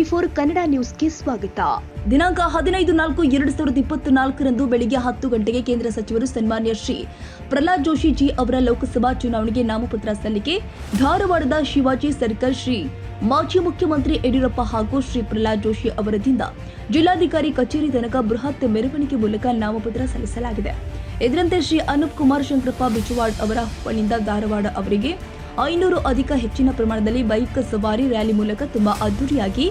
ಟಿವಿ24 ಕನ್ನಡ ನ್ಯೂಸ್ಗೆ ಸ್ವಾಗತ. ದಿನಾಂಕ 15/4/2024 ಬೆಳಿಗ್ಗೆ 10 ಗಂಟೆಗೆ ಕೇಂದ್ರ ಸಚಿವರು ಸನ್ಮಾನ್ಯ ಶ್ರೀ ಪ್ರಹ್ಲಾದ್ ಜೋಶಿ ಜಿ ಅವರ ಲೋಕಸಭಾ ಚುನಾವಣೆಗೆ ನಾಮಪತ್ರ ಸಲ್ಲಿಕೆ. ಧಾರವಾಡದ ಶಿವಾಜಿ ಸರ್ಕಲ್ ಶ್ರೀ ಮಾಜಿ ಮುಖ್ಯಮಂತ್ರಿ ಯಡಿಯೂರಪ್ಪ ಹಾಗೂ ಶ್ರೀ ಪ್ರಹ್ಲಾದ್ ಜೋಶಿ ಅವರದಿಂದ ಜಿಲ್ಲಾಧಿಕಾರಿ ಕಚೇರಿ ತನಕ ಬೃಹತ್ ಮೆರವಣಿಗೆ ಮೂಲಕ ನಾಮಪತ್ರ ಸಲ್ಲಿಸಲಾಗಿದೆ. ಇದರಂತೆ ಶ್ರೀ ಅನೂಪ್ ಕುಮಾರ್ ಶಂಕರಪ್ಪ ಬಿಜವಾಡ್ ಅವರ ಹುಬ್ಬಳ್ಳಿಯಿಂದ ಧಾರವಾಡ ಅವರಿಗೆ 500 ಅಧಿಕ ಹೆಚ್ಚಿನ ಪ್ರಮಾಣದಲ್ಲಿ ಬೈಕ್ ಸವಾರಿ ರ್ಯಾಲಿ ಮೂಲಕ ತುಂಬಾ ಅದ್ದೂರಿಯಾಗಿ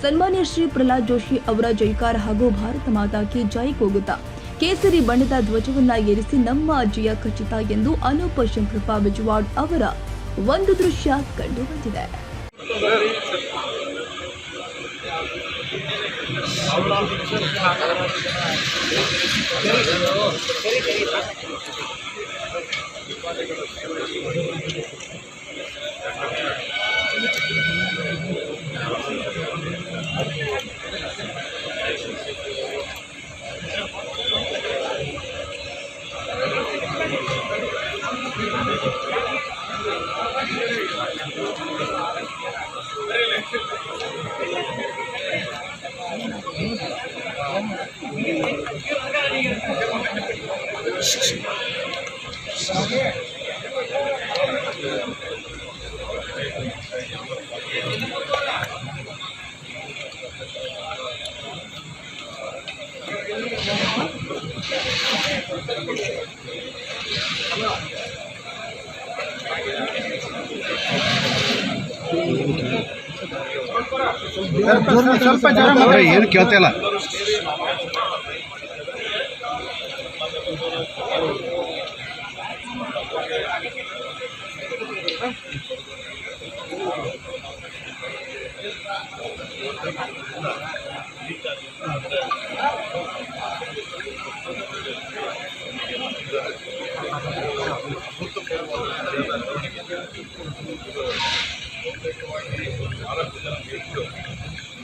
ಸನ್ಮಾನ್ಯ ಶ್ರೀ ಪ್ರಹ್ಲಾದ್ ಜೋಶಿ ಅವರ ಜೈಕಾರ ಹಾಗೂ ಭಾರತ ಮಾತಾ ಕಿ ಜೈ ಕೂಗುತ್ತಾ ಕೇಸರಿ ಬಣ್ಣದ ಧ್ವಜವನ್ನ ಏರಿಸಿ ನಮ್ಮ ಜಯ ಖಚಿತ ಎಂದು ಅನೂಪ್ ಶಂಕರಪ್ಪ ಬಿಜವಾಡ್ ಅವರ ಒಂದು ದೃಶ್ಯ ಕಂಡು ಬಂದಿದೆ. ಏನು ಕೇಳ್ತಿಲ್ಲ.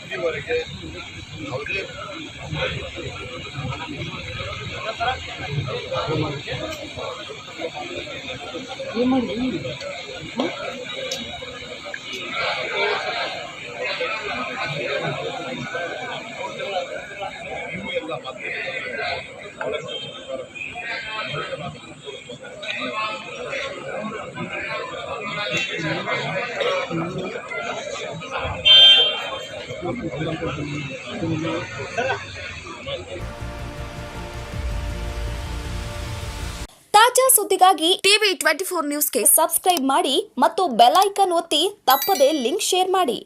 ಇಲ್ಲಿವರೆಗೆ ಯಾವುದೇ ನೀವು ಎಲ್ಲ ತಾಜಾ ಸುದ್ದಿಗಾಗಿ ಟಿವಿ24 ನ್ಯೂಸ್ಗೆ ಸಬ್ಸ್ಕ್ರೈಬ್ ಮಾಡಿ ಮತ್ತು ಬೆಲ್ ಐಕಾನ್ ಒತ್ತಿ ತಪ್ಪದೇ ಲಿಂಕ್ ಶೇರ್ ಮಾಡಿ.